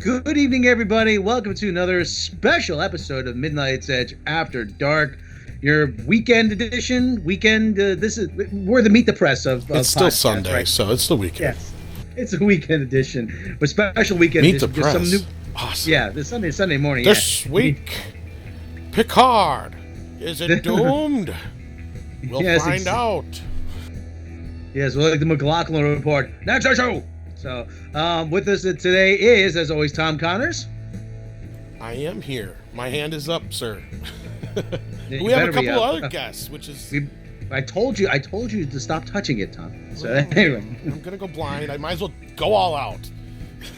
Good evening, everybody. Welcome to another special episode of Midnight's Edge After Dark, your weekend edition. We're the Meet the Press of it's still podcasts, Sunday, right? so it's the weekend. Yes, it's a weekend edition, but special weekend Meet edition. the Press. Awesome. Yeah, this Sunday morning. This week, Picard. Is it doomed? We'll find out. Yes, we'll like the McLaughlin report. Next issue. So, with us today is, as always, Tom Connors. I am here. My hand is up, sir. Yeah, we have a couple of other guests, which is... I told you to stop touching it, Tom. So, anyway. I'm going to go blind. I might as well go all out.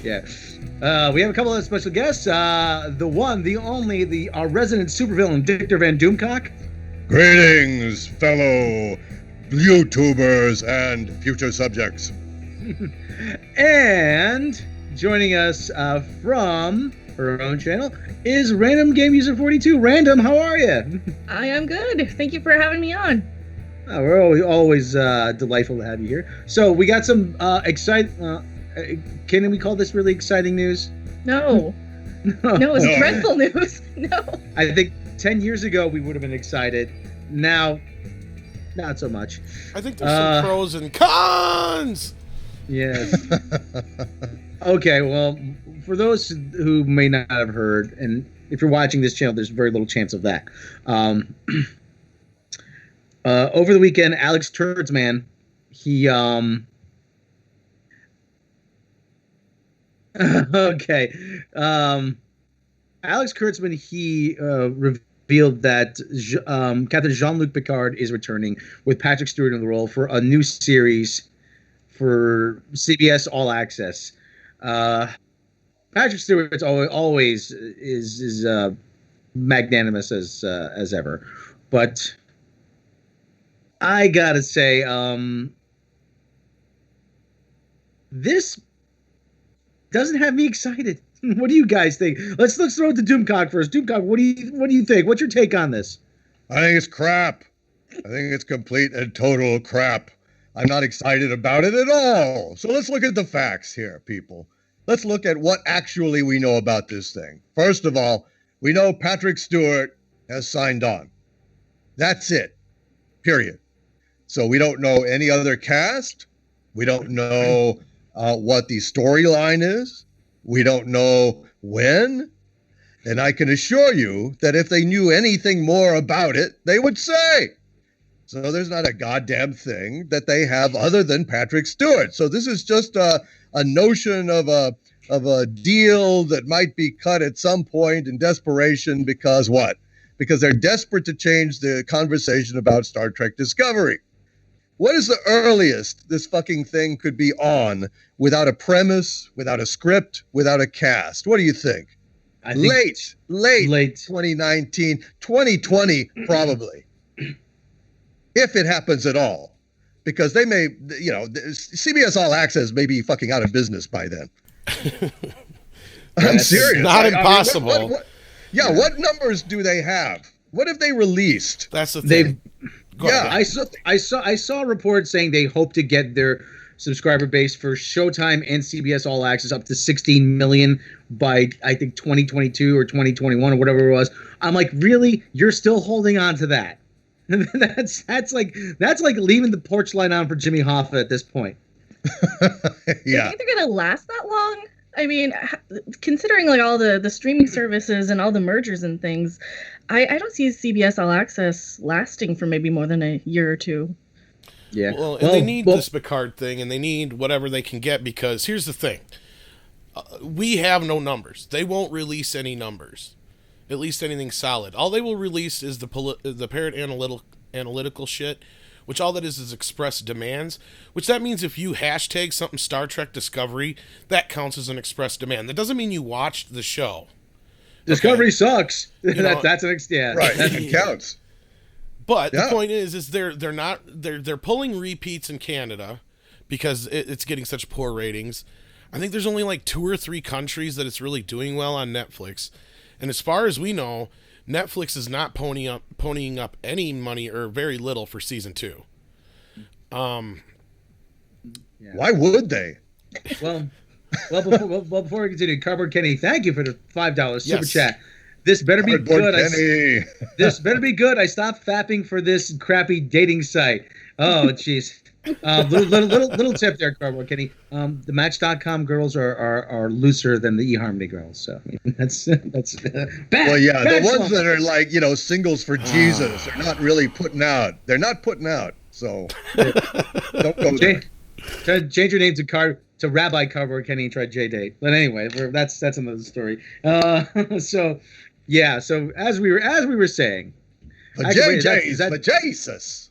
Yeah. We have a couple of special guests. The one, the only, our resident supervillain, Victor Van Doomcock. Greetings, fellow YouTubers and future subjects. And joining us from her own channel is Random Gamuser42. Random, how are you? I am good. Thank you for having me on. We're always delightful to have you here. So we got some can we call this really exciting news? No, it's dreadful news. No. I think 10 years ago we would have been excited. Now, not so much. I think there's some pros and cons. Yes. Okay, well, for those who may not have heard, and if you're watching this channel, there's very little chance of that. Over the weekend, Alex Turdsman, he okay. Alex Kurtzman, he revealed that Captain Jean-Luc Picard is returning with Patrick Stewart in the role for a new series for CBS All Access. Patrick Stewart's always is magnanimous as ever, but I gotta say, this doesn't have me excited. What do you guys think? Let's throw it to Doomcock first. Doomcock, what do you think? What's your take on this? I think it's crap. I think it's complete and total crap. I'm not excited about it at all. So let's look at the facts here, people. Let's look at what actually we know about this thing. First of all, we know Patrick Stewart has signed on. That's it. Period. So we don't know any other cast. We don't know what the storyline is. We don't know when. And I can assure you that if they knew anything more about it, they would say. So there's not a goddamn thing that they have other than Patrick Stewart. So this is just a notion of a deal that might be cut at some point in desperation because what? Because they're desperate to change the conversation about Star Trek Discovery. What is the earliest this fucking thing could be on without a premise, without a script, without a cast? What do you think? I think late 2019, 2020 probably. If it happens at all. Because they may, CBS All Access may be fucking out of business by then. I'm serious. Not impossible. What numbers do they have? What have they released? That's the thing. I saw a report saying they hope to get their subscriber base for Showtime and CBS All Access up to 16 million by I think 2022 or 2021 or whatever it was. I'm like, really? You're still holding on to that? that's like leaving the porch light on for Jimmy Hoffa at this point. Yeah. Do you think they're gonna last that long? I mean, considering like all the streaming services and all the mergers and things, I don't see CBS All Access lasting for maybe more than a year or two. Yeah. Well, they need this Picard thing, and they need whatever they can get, because here's the thing. We have no numbers. They won't release any numbers. At least anything solid. All they will release is the parent analytical shit, which all that is express demands, which that means if you hashtag something Star Trek Discovery, that counts as an express demand. That doesn't mean you watched the show. Discovery sucks. That's an extent. Right, it counts. But the point is they're pulling repeats in Canada because it's getting such poor ratings. I think there's only like 2 or 3 countries that it's really doing well on Netflix. And as far as we know, Netflix is not ponying up any money or very little for season 2. Why would they? Well, Before we continue, Cardboard Kenny, thank you for the $5 super Yes. chat. This better be Cardboard good. Kenny. This better be good. I stopped fapping for this crappy dating site. Oh, jeez. Little tip there, Cardboard Kenny. The Match.com girls are looser than the eHarmony girls. So that's bad. Well, yeah, bad the ones song. that are like, singles for Jesus are not really putting out. They're not putting out. So don't go there. Change your name to Rabbi Cardboard Kenny and try J-Date. But anyway, that's another story. So as we were saying, The actually, JJ's, the Jesus.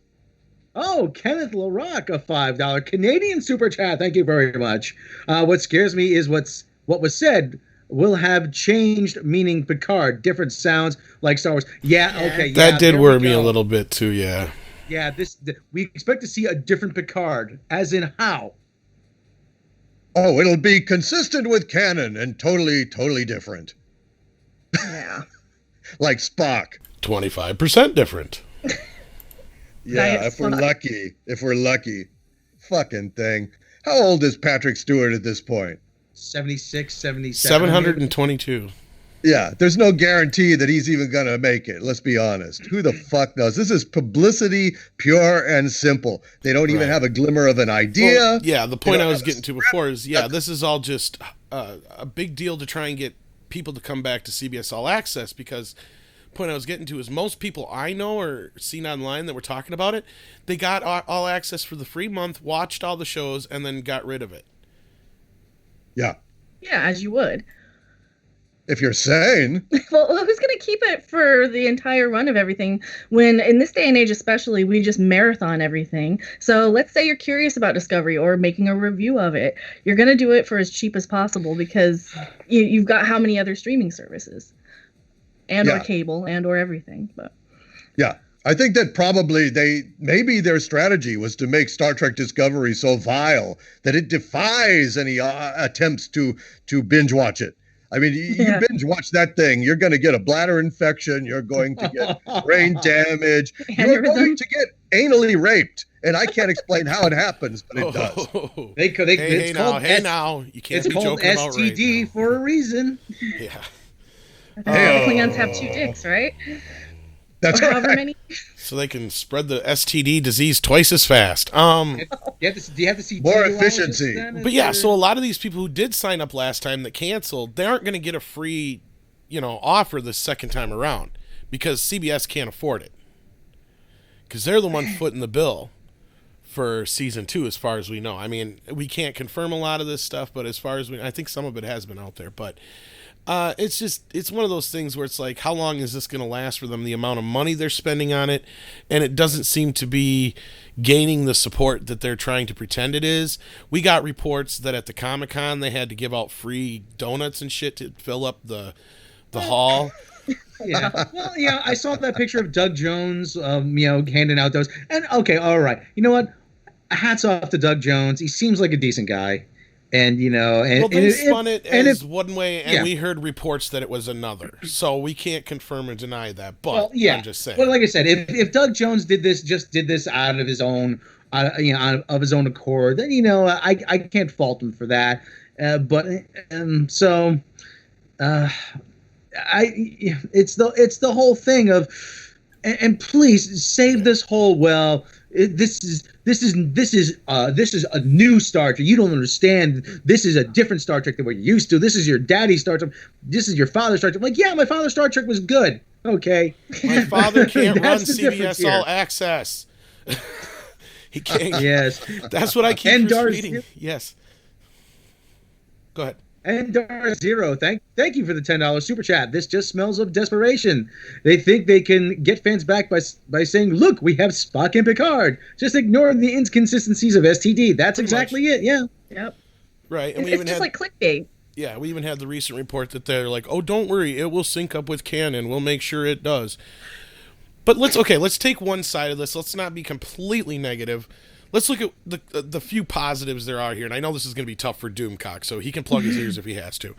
Oh, Kenneth LaRock, a $5 Canadian super chat. Thank you very much. What scares me is what was said will have changed meaning Picard. Different sounds like Star Wars. Yeah, okay. Yeah, That did worry me a little bit too, yeah. Yeah, we expect to see a different Picard. As in how? Oh, it'll be consistent with canon and totally, totally different. Yeah. Like Spock. 25% different. Yeah, Nice. if we're lucky. Fucking thing. How old is Patrick Stewart at this point? 76, 77. 722. Yeah, there's no guarantee that he's even going to make it. Let's be honest. Who the fuck knows? This is publicity, pure and simple. They don't even Right. have a glimmer of an idea. Well, yeah, the point They I don't was have a getting to before is, this is all just a big deal to try and get people to come back to CBS All Access, because the point I was getting to is most people I know or seen online that were talking about it, they got All Access for the free month, watched all the shows, and then got rid of it. Yeah. Yeah, as you would. If you're sane. Well, who's going to keep it for the entire run of everything when, in this day and age especially, we just marathon everything? So let's say you're curious about Discovery or making a review of it. You're going to do it for as cheap as possible because you've got how many other streaming services? And or cable and or everything. But Yeah. I think that probably maybe their strategy was to make Star Trek Discovery so vile that it defies any attempts to binge watch it. I mean, you binge watch that thing, you're going to get a bladder infection, you're going to get brain damage, you're going to get anally raped. And I can't explain how it happens, but it does. Hey now, you can't It's be called joking about rape STD now. for a reason. Yeah. the Klingons have 2 dicks, right? That's Or however right. many. So they can spread the STD disease twice as fast. Do you have to see More two efficiency. then? But yeah, so a lot of these people who did sign up last time that canceled, they aren't going to get a free, offer the second time around because CBS can't afford it. Because they're the one footing the bill for season 2, as far as we know. I mean, we can't confirm a lot of this stuff, but as far as I think some of it has been out there. But it's one of those things where it's like, how long is this going to last for them? The amount of money they're spending on it, and it doesn't seem to be gaining the support that they're trying to pretend it is. We got reports that at the Comic-Con they had to give out free donuts and shit to fill up the hall. Yeah. Well, yeah, I saw that picture of Doug Jones, handing out those. And okay, all right. You know what? Hats off to Doug Jones. He seems like a decent guy. And, Well, they spun it as if, one way, and we heard reports that it was another. So we can't confirm or deny that. But I'm just saying. Well, like I said, if Doug Jones did this out of his own, of his own accord, then I can't fault him for that. It's the whole thing of, and please save this whole this is a new Star Trek. You don't understand. This is a different Star Trek than we're used to. This is your daddy's Star Trek. This is your father's Star Trek. I'm like, yeah, my father's Star Trek was good. Okay. My father can't run That's the difference CBS All here. Access. He can't. Yes. That's what I keep And Darth reading. Yes. Go ahead. And Darth Zero, thank you for the $10 super chat. This just smells of desperation. They think they can get fans back by saying, "Look, we have Spock and Picard." Just ignore the inconsistencies of STD. That's exactly it. Yeah. Yep. Right. And It's just like clickbait. Yeah, we even had the recent report that they're like, "Oh, don't worry, it will sync up with canon. We'll make sure it does." But let's take one side of this. Let's not be completely negative. Let's look at the few positives there are here. And I know this is going to be tough for Doomcock, so he can plug his ears if he has to.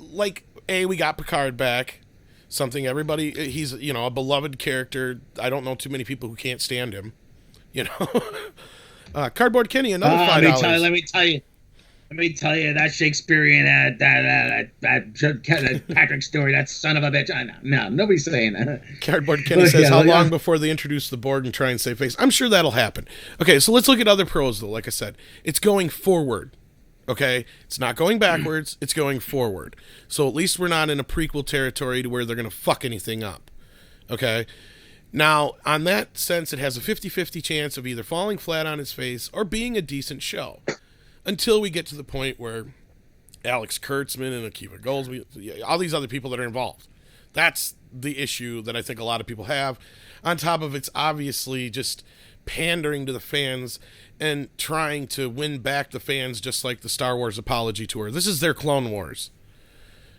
We got Picard back. Something everybody, he's, a beloved character. I don't know too many people who can't stand him. Cardboard Kenny, another $5. Let me tell you. Let me tell you, that Shakespearean, that Patrick Stewart, that son of a bitch. No, nobody's saying that. Cardboard Kenny says, how long before they introduce the Borg and try and save face? I'm sure that'll happen. Okay, so let's look at other pros, though. Like I said, it's going forward. Okay? It's not going backwards. It's going forward. So at least we're not in a prequel territory to where they're going to fuck anything up. Okay? Now, on that sense, it has a 50-50 chance of either falling flat on its face or being a decent show. Until we get to the point where Alex Kurtzman and Akiva Goldsman, all these other people that are involved. That's the issue that I think a lot of people have. On top of it's obviously just pandering to the fans and trying to win back the fans, just like the Star Wars Apology Tour. This is their Clone Wars.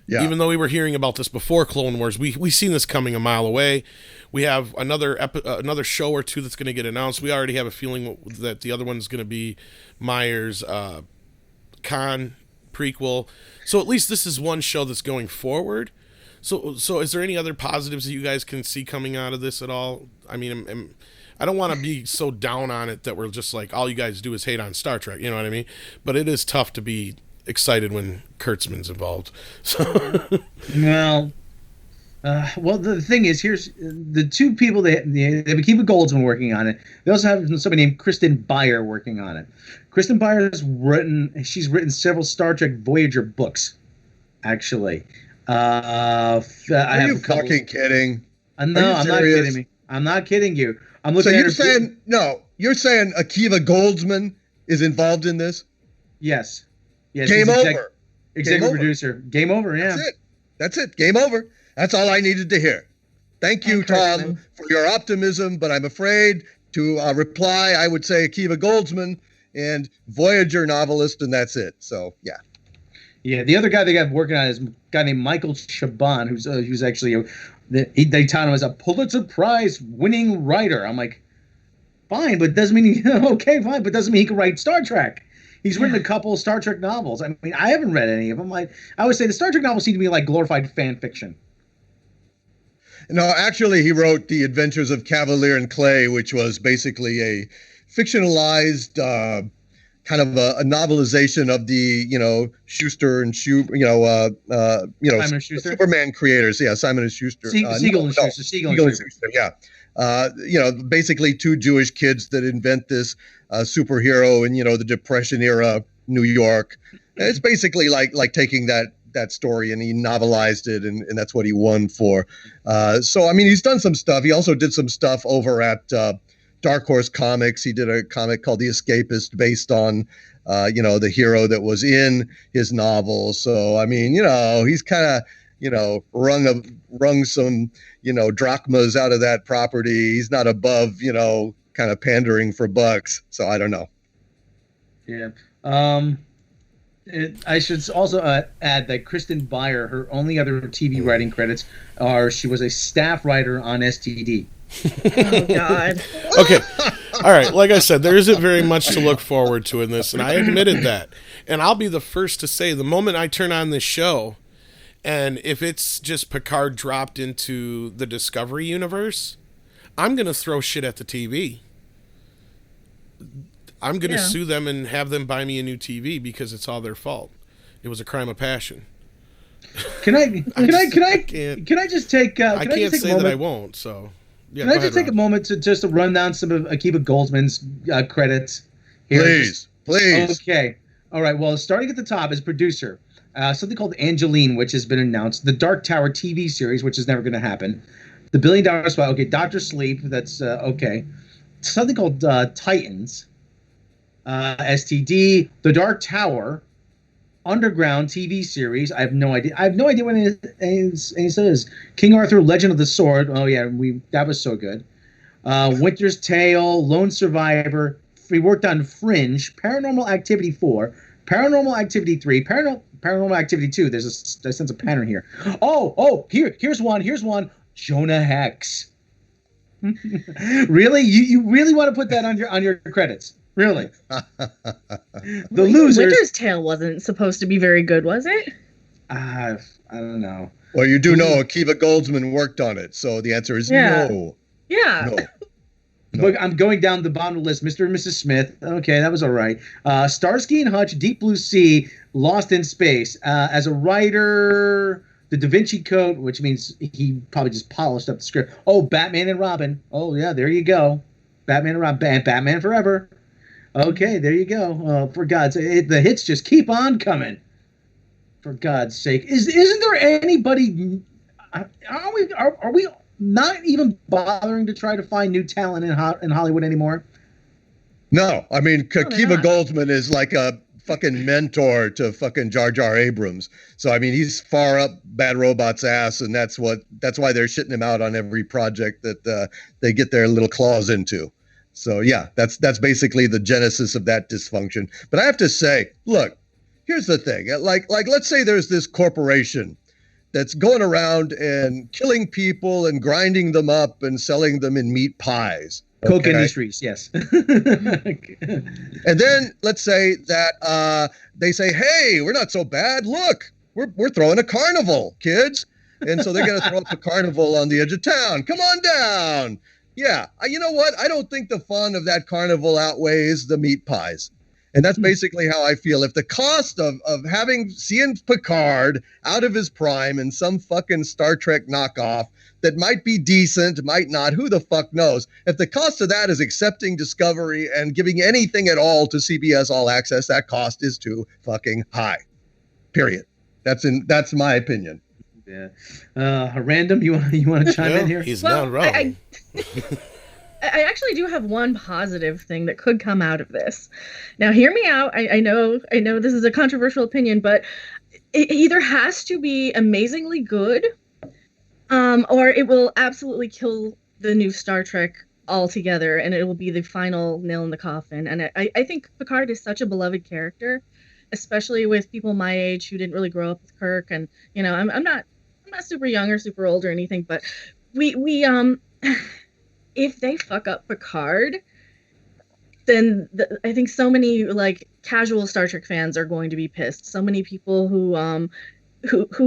Yeah. Even though we were hearing about this before Clone Wars, we seen this coming a mile away. We have another show or two that's going to get announced. We already have a feeling that the other one's going to be Myers Khan prequel. So at least this is one show that's going forward. So is there any other positives that you guys can see coming out of this at all? I mean, I don't want to be so down on it that we're just like, all you guys do is hate on Star Trek. You know what I mean? But it is tough to be excited when Kurtzman's involved. So well, the thing is, here's the two people they have Akiva Goldsman working on it. They also have somebody named Kristen Beyer working on it. Kristen Beyer she's written several Star Trek Voyager books, actually. Are you fucking kidding? No, I'm not kidding me. I'm not kidding you. I'm looking. So you're saying Akiva Goldsman is involved in this? Yes. Game over. Executive producer. Game over. Yeah. That's it. Game over. That's all I needed to hear. Thank you, Tom, for your optimism, but I'm afraid to reply, I would say Akiva Goldsman and Voyager novelist, and that's it. So, yeah. Yeah, the other guy they got working on is a guy named Michael Chabon, who's actually they tout him as a Pulitzer Prize winning writer. I'm like, fine, but doesn't mean but doesn't mean he can write Star Trek. He's written a couple of Star Trek novels. I mean, I haven't read any of them. I would say the Star Trek novels seem to be like glorified fan fiction. No, actually, he wrote The Adventures of Cavalier and Clay, which was basically a fictionalized kind of a novelization of the, Schuster and Superman creators. Yeah, Simon and Schuster. Siegel and Schuster. Yeah. Basically two Jewish kids that invent this superhero in, the Depression era New York. And it's basically like taking that story and he novelized it and that's what he won for. So, I mean, he's done some stuff. He also did some stuff over at Dark Horse Comics. He did a comic called The Escapist based on, the hero that was in his novel. So, I mean, he's kind of, wrung some, drachmas out of that property. He's not above, kind of pandering for bucks. So I don't know. Yeah. I should also add that Kristen Beyer, her only other TV writing credits are she was a staff writer on STD. Oh, God. Okay. All right. Like I said, there isn't very much to look forward to in this, and I admitted that. And I'll be the first to say the moment I turn on this show, and if it's just Picard dropped into the Discovery universe, I'm going to throw shit at the TV. I'm going to sue them and have them buy me a new TV because it's all their fault. It was a crime of passion. Can I just take? I can't say that I won't. So, yeah. Can I just take a moment to run down some of Akiva Goldsman's credits here? Please. Okay. All right. Well, starting at the top is producer. Something called Angeline, which has been announced. The Dark Tower TV series, which is never going to happen. The $1 Billion Spy. Okay. Dr. Sleep. That's okay. Something called Titans. STD, The Dark Tower, Underground TV series. I have no idea. What any is. King Arthur, Legend of the Sword. Oh yeah, that was so good. Winter's Tale, Lone Survivor. We worked on Fringe, Paranormal Activity 4, Paranormal Activity 3, Paranormal Activity 2. There's a sense of pattern here. Here's one. Jonah Hex. Really? You really want to put that on your credits? Really? The losers. Winter's Tale wasn't supposed to be very good, was it? I don't know. Well, you do know Akiva Goldsman worked on it, so the answer is no. Yeah. No. Look, I'm going down the bottom of the list. Mr. and Mrs. Smith. Okay, that was all right. Starsky and Hutch, Deep Blue Sea, Lost in Space. As a writer, The Da Vinci Code, which means he probably just polished up the script. Oh, Batman and Robin. Oh, yeah, there you go. Batman and Robin. Batman Forever. Okay, there you go. For God's sake, the hits just keep on coming. For God's sake, isn't there anybody? Are we not even bothering to try to find new talent in Hollywood anymore? No, I mean Kiva Goldsman is like a fucking mentor to fucking Jar Jar Abrams. So I mean he's far up Bad Robot's ass, and that's why they're shitting him out on every project that they get their little claws into. So yeah, that's basically the genesis of that dysfunction. But I have to say, look, here's the thing. Like let's say there's this corporation that's going around and killing people and grinding them up and selling them in meat pies. Coke okay? Industries, yes. And then let's say that they say, hey, we're not so bad. Look, we're throwing a carnival, kids. And so they're going to throw up a carnival on the edge of town. Come on down. Yeah, you know what? I don't think the fun of that carnival outweighs the meat pies. And that's basically how I feel. If the cost of seeing Picard out of his prime in some fucking Star Trek knockoff that might be decent, might not, who the fuck knows? If the cost of that is accepting Discovery and giving anything at all to CBS All Access, that cost is too fucking high. Period. That's my opinion. Yeah. Random, you want to chime in here? He's not wrong. I actually do have one positive thing that could come out of this. Now, hear me out. I know this is a controversial opinion, but it either has to be amazingly good, or it will absolutely kill the new Star Trek altogether, and it will be the final nail in the coffin. And I think Picard is such a beloved character, especially with people my age who didn't really grow up with Kirk. And I'm not super young or super old or anything, but we if they fuck up Picard, then I think so many like casual Star Trek fans are going to be pissed. So many people who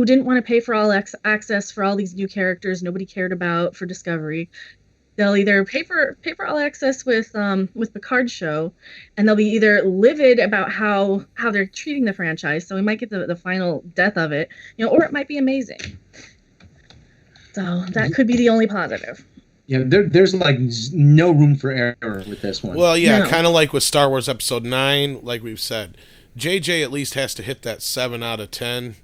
didn't want to pay for all access for all these new characters nobody cared about for Discovery. They'll either pay for all access with Picard's show, and they'll be either livid about how they're treating the franchise. So we might get the final death of it, or it might be amazing. So that could be the only positive. Yeah, there's like no room for error with this one. Well, yeah, kind of like with Star Wars Episode 9, like we've said. JJ at least has to hit that 7 out of 10,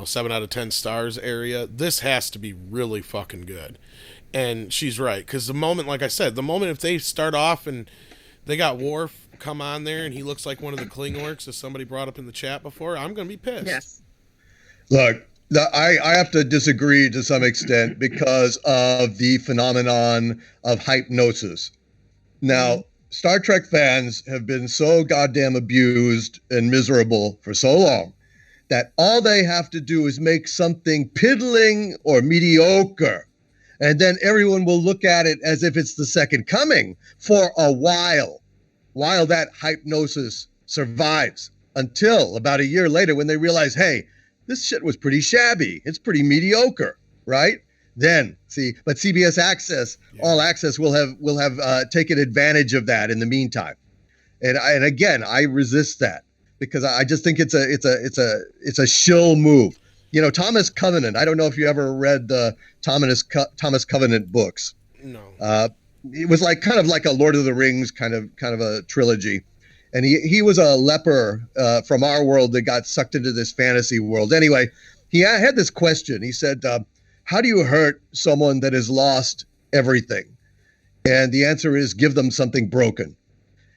7 out of 10 stars area. This has to be really fucking good. And she's right, because the moment, like I said, if they start off and they got Worf come on there and he looks like one of the Klingorks, as somebody brought up in the chat before, I'm going to be pissed. Yes. Look, I have to disagree to some extent because of the phenomenon of hypnosis. Now, Star Trek fans have been so goddamn abused and miserable for so long that all they have to do is make something piddling or mediocre, and then everyone will look at it as if it's the second coming for a while that hypnosis survives, until about a year later when they realize, hey, this shit was pretty shabby. It's pretty mediocre, right? Then but CBS Access, All Access will have taken advantage of that in the meantime. And again, I resist that because I just think it's a shill move. Thomas Covenant. I don't know if you ever read the Thomas Covenant books. No. It was kind of like a Lord of the Rings kind of a trilogy. And he was a leper from our world that got sucked into this fantasy world. Anyway, he had this question. He said, how do you hurt someone that has lost everything? And the answer is give them something broken.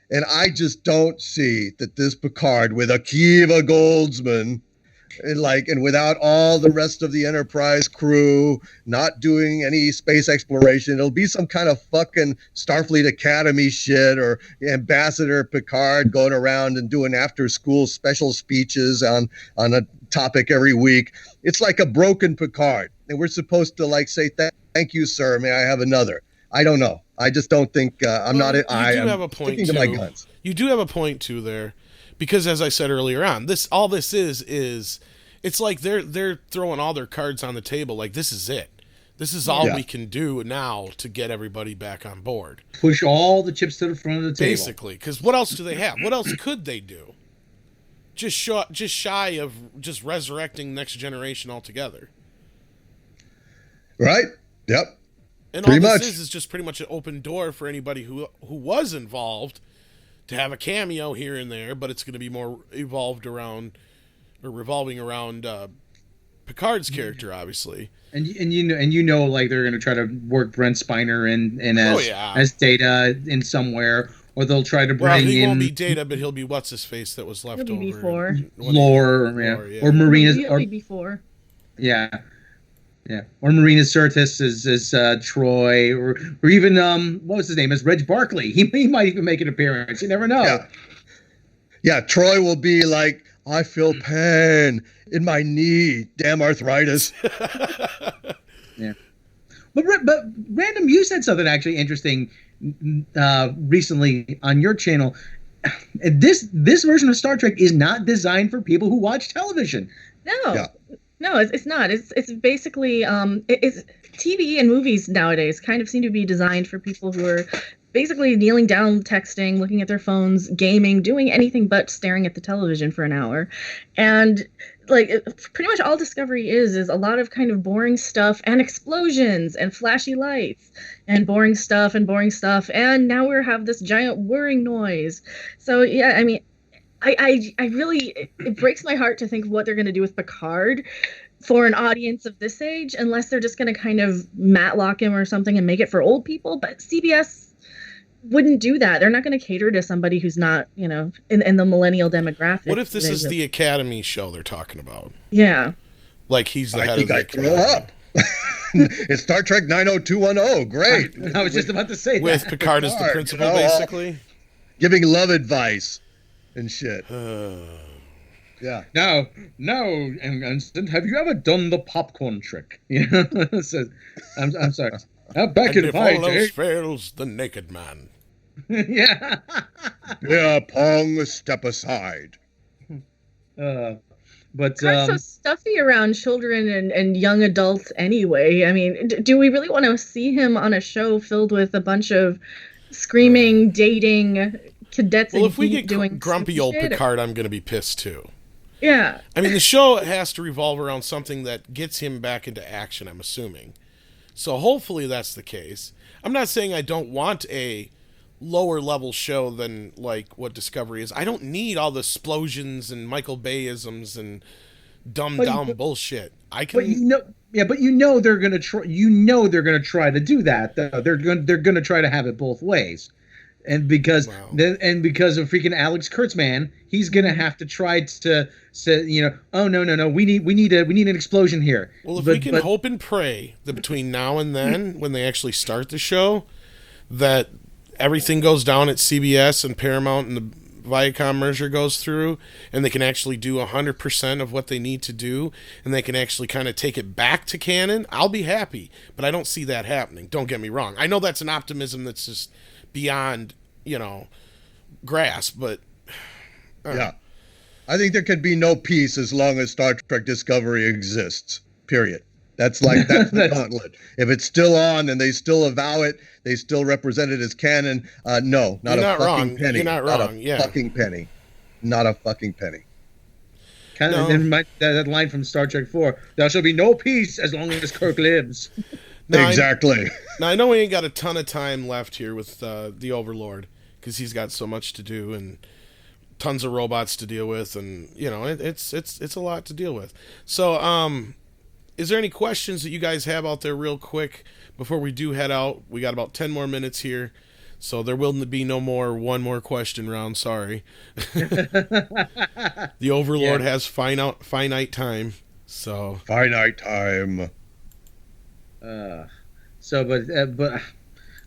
And I just don't see that this Picard with Akiva Goldsman and without all the rest of the Enterprise crew not doing any space exploration, it'll be some kind of fucking Starfleet Academy shit, or Ambassador Picard going around and doing after school special speeches on a topic every week. It's like a broken Picard, and we're supposed to say thank you, sir, may I have another? I don't know. I just don't think I'm sticking to my guns. You do have a point too there. Because as I said earlier on, this is it's like they're throwing all their cards on the table. Like, this is it. This is all we can do now to get everybody back on board. Push all the chips to the front of the table. Basically, because what else do they have? What else could they do? Just shy of just resurrecting Next Generation altogether. Right? Yep. And pretty all much. this is just pretty much an open door for anybody who was involved to have a cameo here and there, but it's going to be more revolving around Picard's character, obviously. And you know, like they're going to try to work Brent Spiner in as Data in somewhere, or they'll try to bring he in. won't be Data, but he'll be what's his face that was left over. Before. Lore, or Marina, He'll be before. Yeah. Or Marina Sirtis as Troy, or even what was his name? As Reg Barkley. He might even make an appearance. You never know. Yeah. Troy will be like, I feel pain in my knee. Damn arthritis. Yeah. But Random, you said something actually interesting recently on your channel. This version of Star Trek is not designed for people who watch television. No. Yeah. No, it's not. It's basically it's TV and movies nowadays kind of seem to be designed for people who are basically kneeling down, texting, looking at their phones, gaming, doing anything but staring at the television for an hour. And like pretty much all Discovery is a lot of kind of boring stuff and explosions and flashy lights and boring stuff, and now we have this giant whirring noise. So yeah, I mean, I really, it breaks my heart to think what they're going to do with Picard for an audience of this age, unless they're just going to kind of matlock him or something and make it for old people. But CBS wouldn't do that. They're not going to cater to somebody who's not, in the millennial demographic. What if this is the Academy show they're talking about? Yeah. Like he's the head of the Academy. Throw up. It's Star Trek 90210. Great. I was just about to say with that. Picard as the principal, basically. Giving love advice and shit. Yeah. No, and have you ever done the popcorn trick? So, I'm sorry. Back and in if my all day, else fails, the naked man. Yeah. Yeah, Pong, step aside. But It's so stuffy around children and young adults anyway. I mean, do we really want to see him on a show filled with a bunch of screaming, dating cadets? Well, if we get doing grumpy old Picard, I'm going to be pissed too. Yeah. I mean, the show has to revolve around something that gets him back into action, I'm assuming. So hopefully that's the case. I'm not saying I don't want a lower level show than like what Discovery is. I don't need all the explosions and Michael Bay-isms and dumbed down bullshit. I can. But they're gonna try. They're gonna try to do that. Though. They're gonna try to have it both ways. And because of freaking Alex Kurtzman, he's gonna have to try to say, oh no, we need an explosion here. Well, if we can hope and pray that between now and then, when they actually start the show, that everything goes down at CBS and Paramount and the Viacom merger goes through, and they can actually do 100% of what they need to do, and they can actually kind of take it back to canon, I'll be happy. But I don't see that happening. Don't get me wrong. I know that's an optimism that's just beyond, grasp, but yeah, I think there could be no peace as long as Star Trek Discovery exists. Period. That's the gauntlet. If it's still on and they still avow it, they still represent it as canon. No, not a fucking penny. You're not wrong. Yeah, fucking penny. Not a fucking penny. Kind of that line from Star Trek 4. There shall be no peace as long as Kirk lives. Exactly. Now I know we ain't got a ton of time left here with the Overlord because he's got so much to do and tons of robots to deal with, and it's a lot to deal with. So, is there any questions that you guys have out there, real quick, before we do head out? We got about 10 more minutes here, so there will be no more one more question round. Sorry. The Overlord has finite time. So finite time. But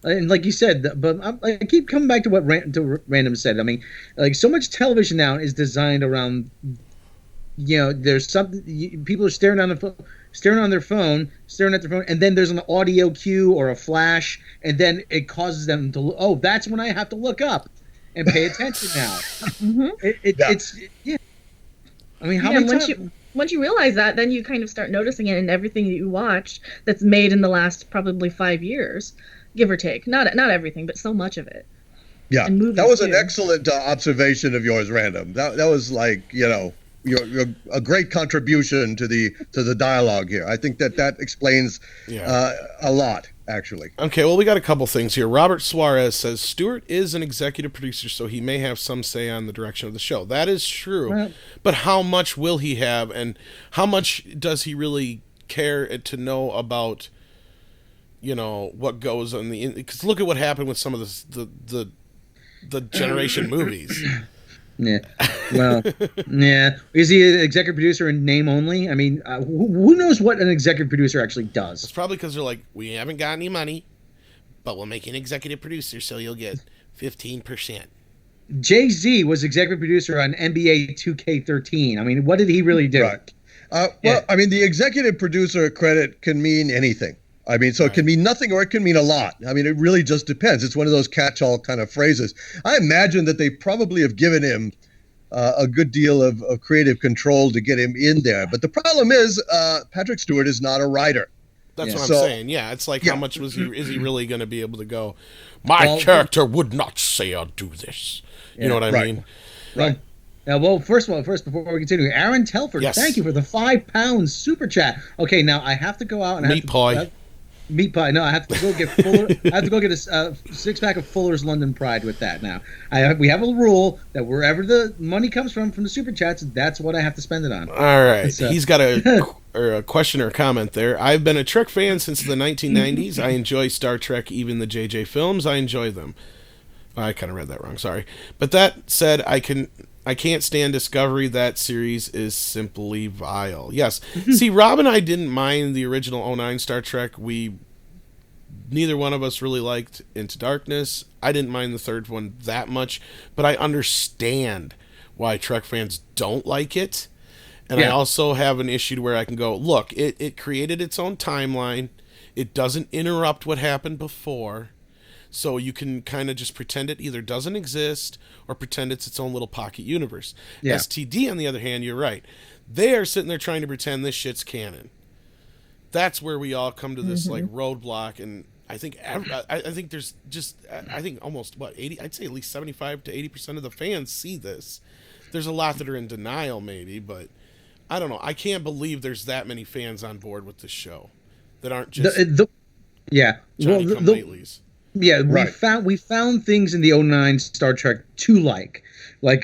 and like you said, but I keep coming back to what Random said. I mean, like so much television now is designed around, there's something people are staring on their phone, and then there's an audio cue or a flash, and then it causes them to that's when I have to look up and pay attention now. Mm-hmm. It's I mean, how many times? once you realize that, then you kind of start noticing it in everything that you watch that's made in the last probably 5 years, give or take. Not everything, but so much of it. Yeah, And movies that was too. an excellent observation of yours, Random. That was like, you're a great contribution to the dialogue here. I think that explains a lot, actually. Okay, well, we got a couple things here. Robert Suarez says Stewart is an executive producer, so he may have some say on the direction of the show. That is true. Well, but how much will he have, and how much does he really care to know about, what goes on the... Because look at what happened with some of the generation movies. Yeah. Well, yeah. Is he an executive producer in name only? I mean, who knows what an executive producer actually does? It's probably because they're like, we haven't got any money, but we'll make you an executive producer, so you'll get 15%. Jay-Z was executive producer on NBA 2K13. I mean, what did he really do? Right. Well, I mean, the executive producer credit can mean anything. I mean, so it can mean nothing or it can mean a lot. I mean, it really just depends. It's one of those catch-all kind of phrases. I imagine that they probably have given him a good deal of creative control to get him in there. But the problem is Patrick Stewart is not a writer. That's what I'm saying. Yeah, it's like how much is he really going to be able to go, my character would not say I'll do this. You know what I mean? Right. Well, first, before we continue, Aaron Telford, thank you for the £5 super chat. Okay, now I have to go out and meat pie. Meat pie. No, I have to go get Fuller. I have to go get a 6-pack of Fuller's London Pride with that. Now, we have a rule that wherever the money comes from the super chats, that's what I have to spend it on. All right. He's got a question or a comment there. I've been a Trek fan since the 1990s. I enjoy Star Trek, even the JJ films. I enjoy them. I kind of read that wrong. Sorry. But that said, I can't stand Discovery. That series is simply vile. Yes. See, Rob and I didn't mind the original 09 Star Trek. Neither one of us really liked Into Darkness. I didn't mind the third one that much, but I understand why Trek fans don't like it. And I also have an issue to where I can go, look, it created its own timeline. It doesn't interrupt what happened before. So you can kind of just pretend it either doesn't exist or pretend it's its own little pocket universe. Yeah. STD, on the other hand, you're right. They are sitting there trying to pretend this shit's canon. That's where we all come to this like roadblock, and I think there's just I think almost 80. I'd say at least 75 to 80% of the fans see this. There's a lot that are in denial, maybe, but I don't know. I can't believe there's that many fans on board with this show that aren't just Johnny-come-latelys. Yeah, we found things in the 09 Star Trek to like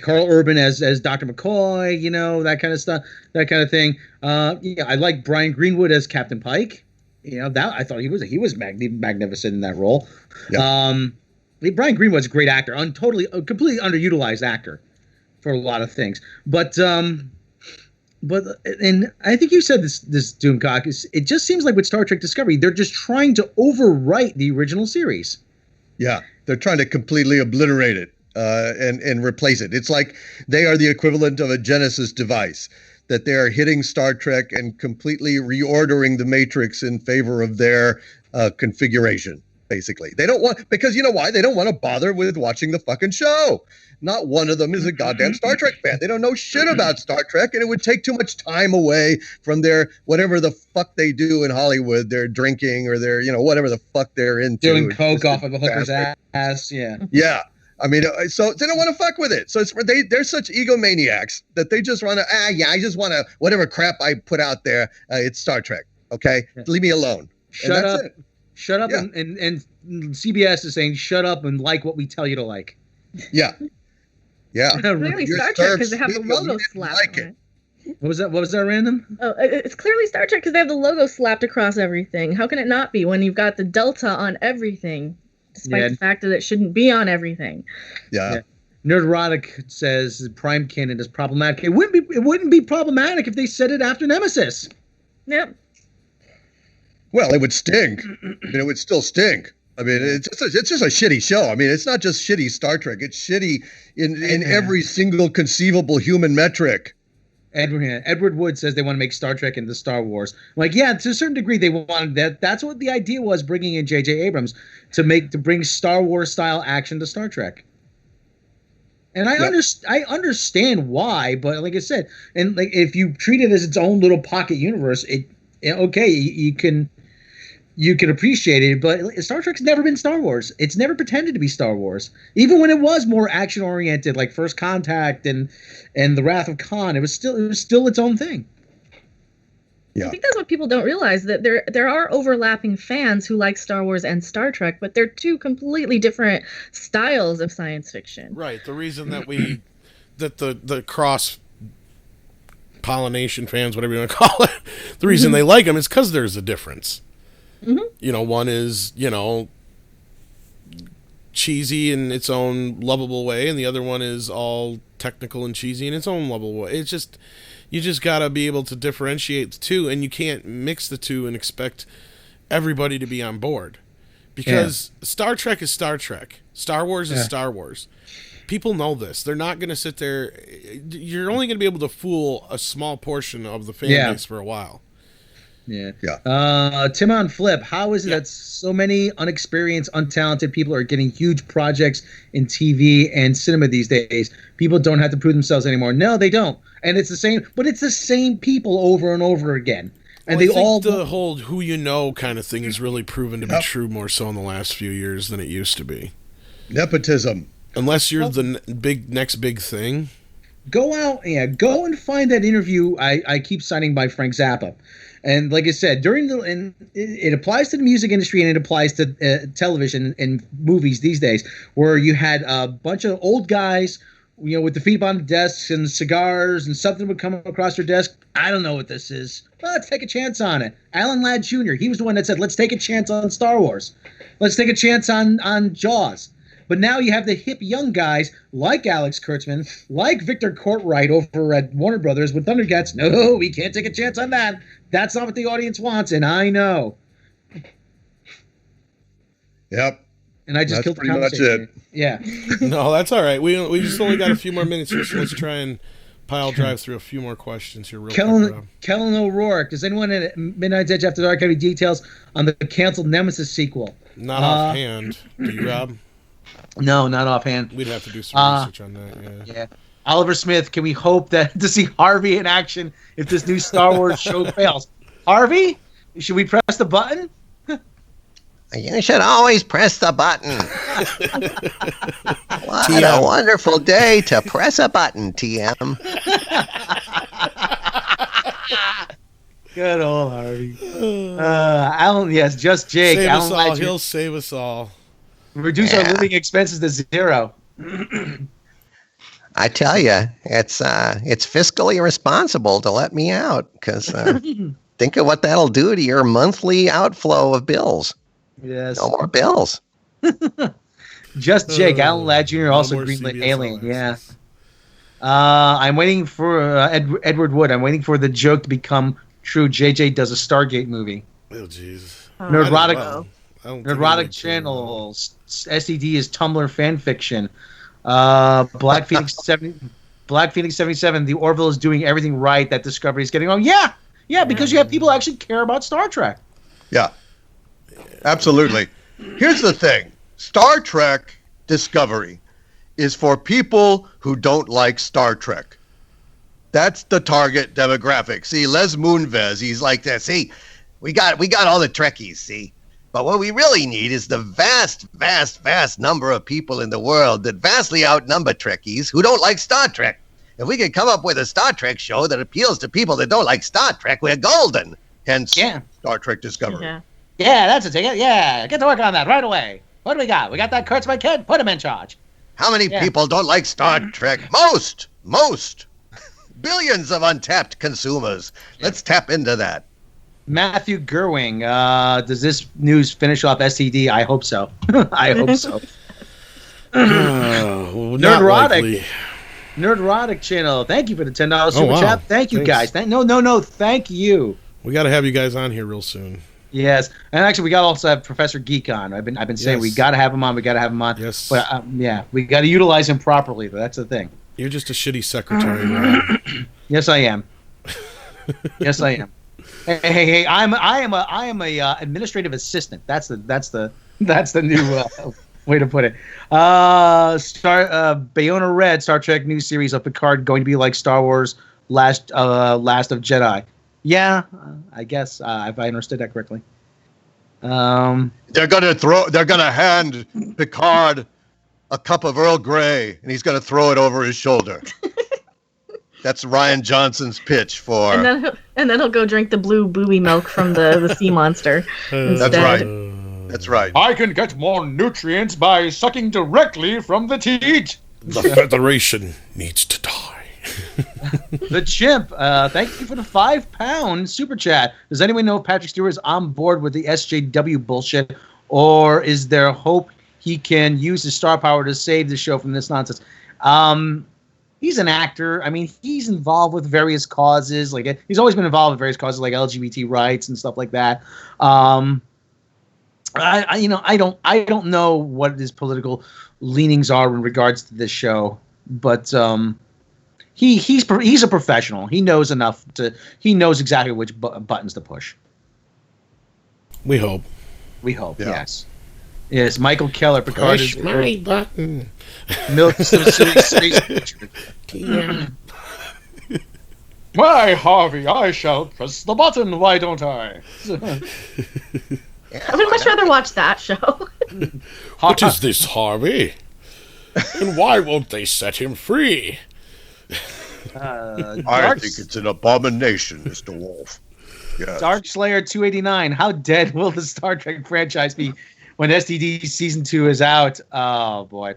Carl Urban as Dr. McCoy, that kind of stuff, that kind of thing. I like Brian Greenwood as Captain Pike. That I thought he was magnificent in that role. Yep. Brian Greenwood's a great actor, completely underutilized actor for a lot of things. But and I think you said this Doomcock, it just seems like with Star Trek Discovery, they're just trying to overwrite the original series. Yeah, they're trying to completely obliterate it and replace it. It's like they are the equivalent of a Genesis device, that they are hitting Star Trek and completely reordering the Matrix in favor of their configuration, basically. They don't want, because you know why? They don't want to bother with watching the fucking show. Not one of them is a goddamn Star Trek fan. They don't know shit about Star Trek, and it would take too much time away from their whatever the fuck they do in Hollywood. They're drinking or they're, whatever the fuck they're into. Doing coke off of a hooker's ass, yeah. Yeah. I mean, so they don't want to fuck with it. So they're such egomaniacs that they just want to, I just want to, whatever crap I put out there, it's Star Trek, okay? Yeah. Leave me alone. Shut up, and CBS is saying, shut up and like what we tell you to like. Yeah. Yeah. Clearly Star Trek because they have the logo slapped on it. What was that, Random? Oh, it's clearly Star Trek because they have the logo slapped across everything. How can it not be when you've got the Delta on everything, despite the fact that it shouldn't be on everything? Yeah. Nerderotic says Prime Canon is problematic. It wouldn't be problematic if they said it after Nemesis. Yep. Well, it would stink. It would still stink. I mean, it's just a shitty show. I mean, it's not just shitty Star Trek. It's shitty in every single conceivable human metric. Edward Wood says they want to make Star Trek into Star Wars. Like, yeah, to a certain degree, they wanted that. That's what the idea was, bringing in J.J. Abrams to bring Star Wars style action to Star Trek. And I understand why, but like I said, and like if you treat it as its own little pocket universe, okay, you can appreciate it. But Star Trek's never been Star Wars. It's never pretended to be Star Wars, even when it was more action oriented, like First Contact and The Wrath of Khan. It was still its own thing. Yeah. I think that's what people don't realize, that there are overlapping fans who like Star Wars and Star Trek, but they're two completely different styles of science fiction. Right. The reason that the cross pollination fans, whatever you want to call it, the reason they like them is because there's a difference. Mm-hmm. One is cheesy in its own lovable way, and the other one is all technical and cheesy in its own lovable way. It's just. You just got to be able to differentiate the two, and you can't mix the two and expect everybody to be on board. Because Star Trek is Star Trek. Star Wars is Star Wars. People know this. They're not going to sit there. You're only going to be able to fool a small portion of the fan base for a while. Yeah. Tim on Flip, how is it that so many unexperienced, untalented people are getting huge projects in TV and cinema these days? People don't have to prove themselves anymore. No, they don't. And it's the same, but it's the same people over and over again. And I think the whole who you know kind of thing is really proven to be true more so in the last few years than it used to be. Nepotism. Unless you're the next big thing. Go and find that interview I keep citing by Frank Zappa. And like I said, it applies to the music industry and it applies to television and movies these days, where you had a bunch of old guys, with the feet on the desks and cigars, and something would come across their desk. I don't know what this is. Well, let's take a chance on it. Alan Ladd Jr., he was the one that said, let's take a chance on Star Wars. Let's take a chance on Jaws. But now you have the hip young guys like Alex Kurtzman, like Victor Courtwright over at Warner Brothers with Thundercats. No, we can't take a chance on that. That's not what the audience wants, and I know. Yep. And I just killed the conversation. That's pretty much it. Yeah. No, that's all right. We just only got a few more minutes here, so let's try and pile drive through a few more questions here real quick. Kellen O'Rourke, does anyone at Midnight's Edge After Dark have any details on the canceled Nemesis sequel? Not offhand. Do you, Rob? No, not offhand. We'd have to do some research on that, Yeah. Oliver Smith, can we hope to see Harvey in action if this new Star Wars show fails? Harvey? Should we press the button? You should always press the button. What a wonderful day to press a button, TM. Good old Harvey. Alan, yes, just Jake. Save Alan us all. Ledger. He'll save us all. Reduce our living expenses to zero. I tell you, it's fiscally irresponsible to let me out, because think of what that'll do to your monthly outflow of bills. Yes. No more bills. Just Jake. Alan Ladd Jr. also greenlit Alien. Yeah. I'm waiting for Edward Wood. I'm waiting for the joke to become true. JJ does a Stargate movie. Oh, jeez. Nerdrotic channel. SED is Tumblr fan fiction. Black Phoenix 77. The Orville is doing everything right. That Discovery is getting wrong. Yeah, because you have people who actually care about Star Trek. Yeah, absolutely. Here's the thing: Star Trek Discovery is for people who don't like Star Trek. That's the target demographic. See, Les Moonves, he's like that. See, we got all the Trekkies. See. But what we really need is the vast, vast, vast number of people in the world that vastly outnumber Trekkies who don't like Star Trek. If we can come up with a Star Trek show that appeals to people that don't like Star Trek, we're golden. Hence, Star Trek Discovery. Yeah, that's a ticket. Yeah, get to work on that right away. What do we got? We got that Kurtzman kid? Put him in charge. How many people don't like Star Trek? Most. Billions of untapped consumers. Let's tap into that. Matthew Gerwing, does this news finish off STD? I hope so. I hope so. Nerdrotic channel. Thank you for the $10 super chat. Thank you, guys. No. Thank you. We got to have you guys on here real soon. Yes, and actually, we got to also have Professor Geek on. I've been saying we got to have him on. We got to have him on. Yes. But we got to utilize him properly. That's the thing. You're just a shitty secretary, right? Yes, I am. Yes, I am. Hey! I am a administrative assistant. That's the new Way to put it. Bayona Red, Star Trek new series of Picard going to be like Star Wars Last of Jedi. Yeah, I guess if I understood that correctly. They're gonna hand Picard a cup of Earl Grey, and he's gonna throw it over his shoulder. That's Ryan Johnson's pitch for. And then he'll go drink the blue booby milk from the sea monster. That's right. That's right. I can get more nutrients by sucking directly from the teat. The Federation needs to die. The Chimp, thank you for the £5 super chat. Does anyone know if Patrick Stewart is on board with the SJW bullshit, or is there hope he can use his star power to save the show from this nonsense? He's an actor. I mean, he's involved with various causes. Like he's always been involved with various causes, like LGBT rights and stuff like that. I don't know what his political leanings are in regards to this show, but he's a professional. He knows he knows exactly which buttons to push. We hope. Yeah. Yes. Michael Keller, Picard push is my button. Milk space. Why, Harvey? I shall press the button. Why don't I? I would much rather watch that show. What is this, Harvey? And why won't they set him free? I think it's an abomination, Mr. Wolf. Yes. Dark Slayer 289. How dead will the Star Trek franchise be when STD season 2 is out? Oh boy,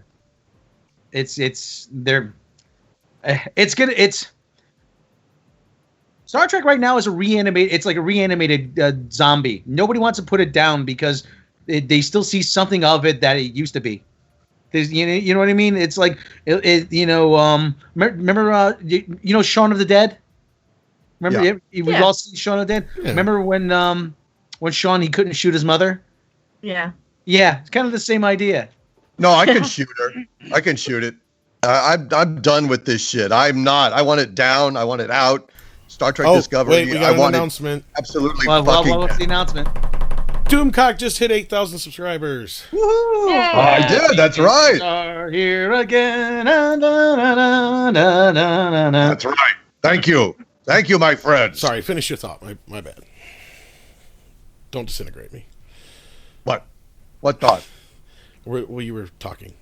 Star Trek right now is it's like a reanimated zombie. Nobody wants to put it down because they still see something of it that it used to be. You know what I mean? It's like remember Shaun of the Dead? Remember we've all seen Shaun of the Dead. Yeah. Remember when Shaun, he couldn't shoot his mother? Yeah. Yeah, it's kind of the same idea. No, I can shoot her. I can shoot it. I'm done with this shit. I'm not. I want it down. I want it out. Star Trek Discovery. Wait, we got an announcement. Absolutely. What's the announcement? Doomcock just hit 8,000 subscribers. Woohoo! I did. That's right. Are here again. That's right. Thank you, my friend. Sorry, finish your thought. My bad. Don't disintegrate me. What thought? Well, you were talking.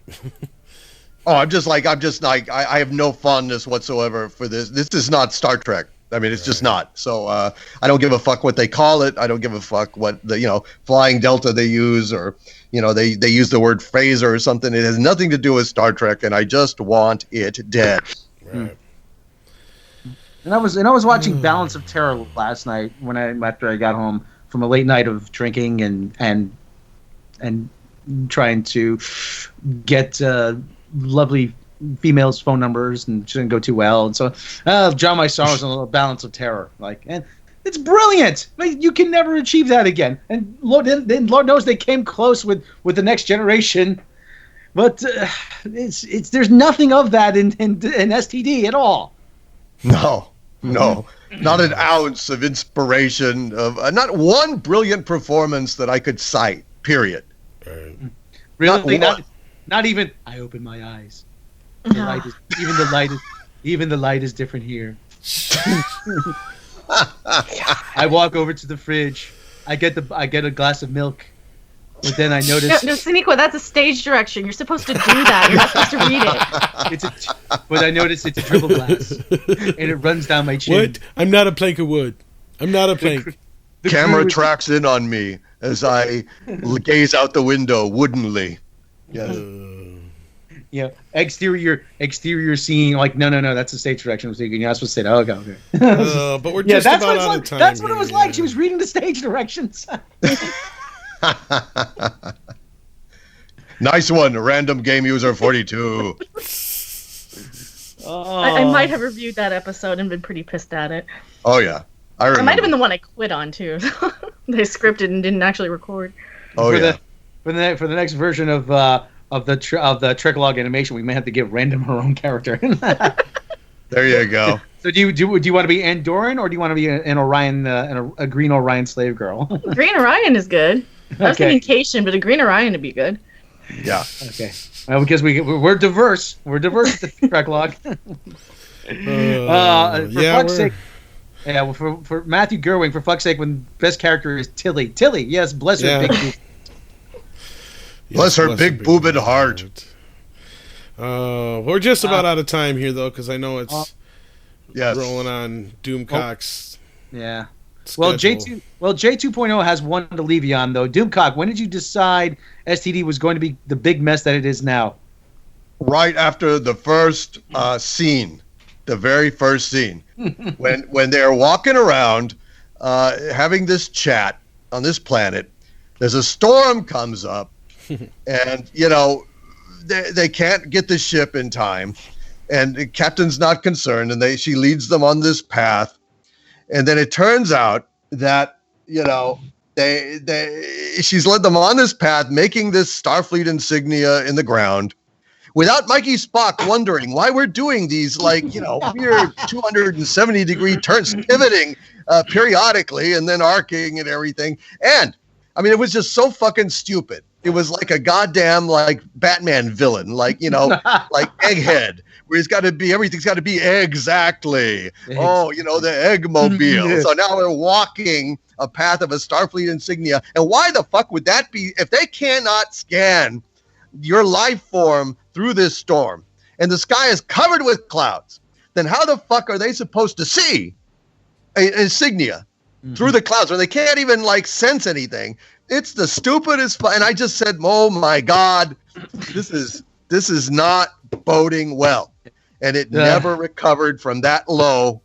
I'm just like I have no fondness whatsoever for this. This is not Star Trek. I mean, it's just not. So I don't give a fuck what they call it. I don't give a fuck what the Flying Delta they use, or they use the word phaser or something. It has nothing to do with Star Trek, and I just want it dead. Right. And I was watching Balance of Terror last night after I got home from a late night of drinking and trying to get lovely females' phone numbers, and it didn't go too well. And so John my sorrows on a little Balance of Terror. And it's brilliant. You can never achieve that again. And Lord knows they came close with the Next Generation, but there's nothing of that in STD at all. No, not an ounce of inspiration, of not one brilliant performance that I could cite. Period. Really, not even. I open my eyes. The light is, even the light is different here. I walk over to the fridge. I get a glass of milk, but then I notice. No, Siniqua, that's a stage direction. You're supposed to do that. You're not supposed to read it. But I notice it's a triple glass, and it runs down my chin. What? I'm not a plank of wood. I'm not a plank. The camera tracks in on me as I gaze out the window woodenly. Yes. Yeah, exterior scene, like no, that's the stage direction. You're not supposed to say that. Okay. But we're just about out of time. That's what it was like. She was reading the stage directions. Nice one, random Gamuser42. I might have reviewed that episode and been pretty pissed at it. Oh yeah, I remember. It might have been the one I quit on too. They scripted and didn't actually record. Oh yeah. For the next version of the Treklog animation, we may have to give Random her own character. There you go. So do you want to be Andoran, or do you want to be an Orion, a green Orion slave girl? Green Orion is good. I was thinking Cation, but a green Orion would be good. Yeah. Okay. Well, because we're diverse. We're diverse at the Trek Log. For fuck's sake. Yeah, well, for Matthew Gerwing, for fuck's sake, when best character is Tilly. Tilly, yes, bless her big boob. Bless her big boobed heart. We're just about out of time here, though, because I know it's yes. rolling on Doomcock's. Yeah. Schedule. Well, J2.0 has one to leave you on, though. Doomcock, when did you decide STD was going to be the big mess that it is now? Right after the first scene, the very first scene, when they're walking around having this chat on this planet, there's a storm comes up, and they can't get the ship in time, and the captain's not concerned, and she leads them on this path. And then it turns out that, she's led them on this path, making this Starfleet insignia in the ground without Mikey Spock wondering why we're doing these, weird 270-degree turns, pivoting periodically and then arcing and everything. And, it was just so fucking stupid. It was like a goddamn, Batman villain, like Egghead, where everything's got to be exactly. Oh, the Eggmobile. So now we're walking a path of a Starfleet insignia. And why the fuck would that be if they cannot scan your life form through this storm and the sky is covered with clouds? Then how the fuck are they supposed to see an insignia through the clouds when they can't even sense anything? It's the stupidest. And I just said, oh my God, this is not boding well. And it never recovered from that low.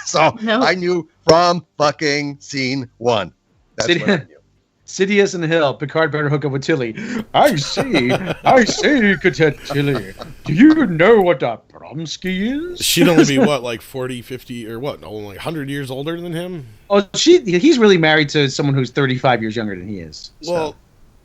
So no. I knew from fucking scene one. That's what I knew. Sidious and Hill, Picard better hook up with Tilly. I say, Cadet Tilly, do you know what a Bromsky is? She'd only be, 40, 50, or what, only 100 years older than him? Oh, he's really married to someone who's 35 years younger than he is. So.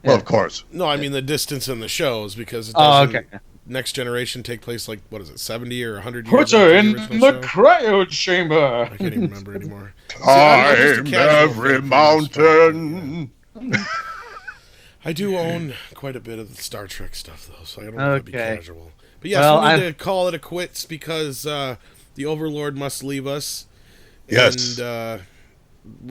Well, of course. No, I mean the distance in the shows, because it doesn't Next Generation take place 70 or 100 years? Put her in the cryo chamber. I can't even remember anymore. Climb every mountain. I do own quite a bit of the Star Trek stuff, though, so I don't want to be casual. But yes, we need to call it a quits because the Overlord must leave us. Yes. And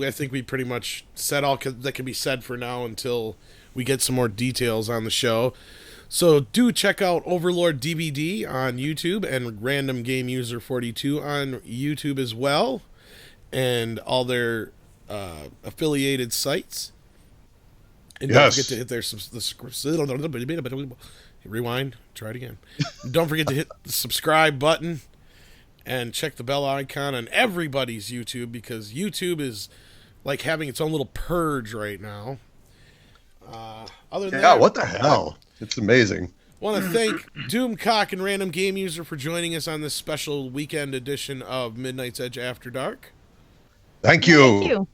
I think we pretty much said all that can be said for now until we get some more details on the show. So do check out Overlord DVD on YouTube and Random Gamuser42 on YouTube as well, and all their affiliated sites. And don't forget to hit rewind, try it again. Don't forget to hit the subscribe button and check the bell icon on everybody's YouTube, because YouTube is having its own little purge right now. Other than that, what the hell? It's amazing. I want to thank Doomcock and Random Game User for joining us on this special weekend edition of Midnight's Edge After Dark. Thank you.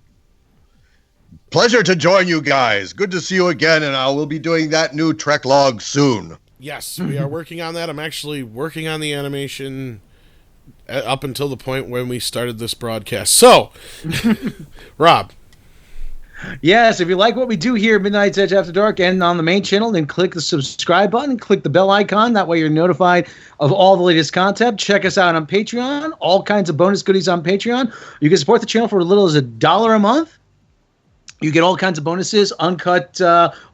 Pleasure to join you guys. Good to see you again, and I will be doing that new Trek log soon. Yes, we are working on that. I'm actually working on the animation up until the point when we started this broadcast. So, Rob. Yes, if you like what we do here at Midnight's Edge After Dark and on the main channel, then click the subscribe button, click the bell icon. That way you're notified of all the latest content. Check us out on Patreon. All kinds of bonus goodies on Patreon. You can support the channel for as little as $1 a month. You get all kinds of bonuses, uncut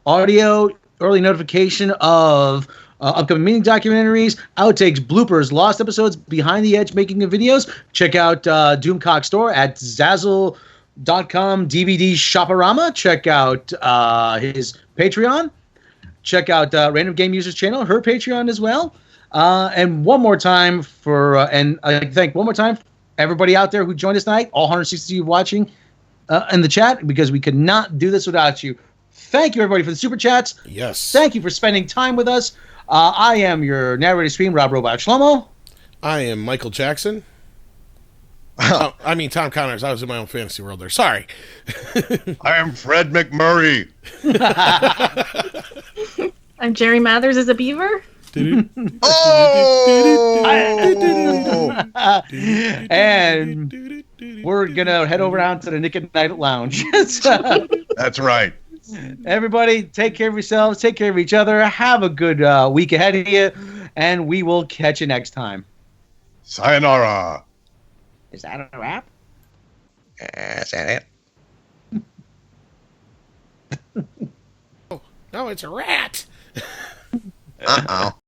audio, early notification of upcoming meeting documentaries, outtakes, bloopers, lost episodes, behind the edge making of videos. Check out Doomcock store at Zazzle.com DVD Shoporama. Check out his Patreon. Check out Random Game Users channel, her Patreon as well. And one more time and I thank one more time everybody out there who joined us tonight, all 160 of you watching in the chat, because we could not do this without you. Thank you everybody for the super chats. Yes. Thank you for spending time with us. I am your narrator stream, Rob Robot Shlomo. I am Michael Jackson. I mean Tom Connors. I was in my own fantasy world there. Sorry. I am Fred McMurray. I'm Jerry Mathers as a beaver. Oh! And we're going to head over down to the Nick at Night Lounge. That's right. Everybody, take care of yourselves. Take care of each other. Have a good week ahead of you, and we will catch you next time. Sayonara. Is that a wrap? Is that it? No, it's a rat. Uh-oh.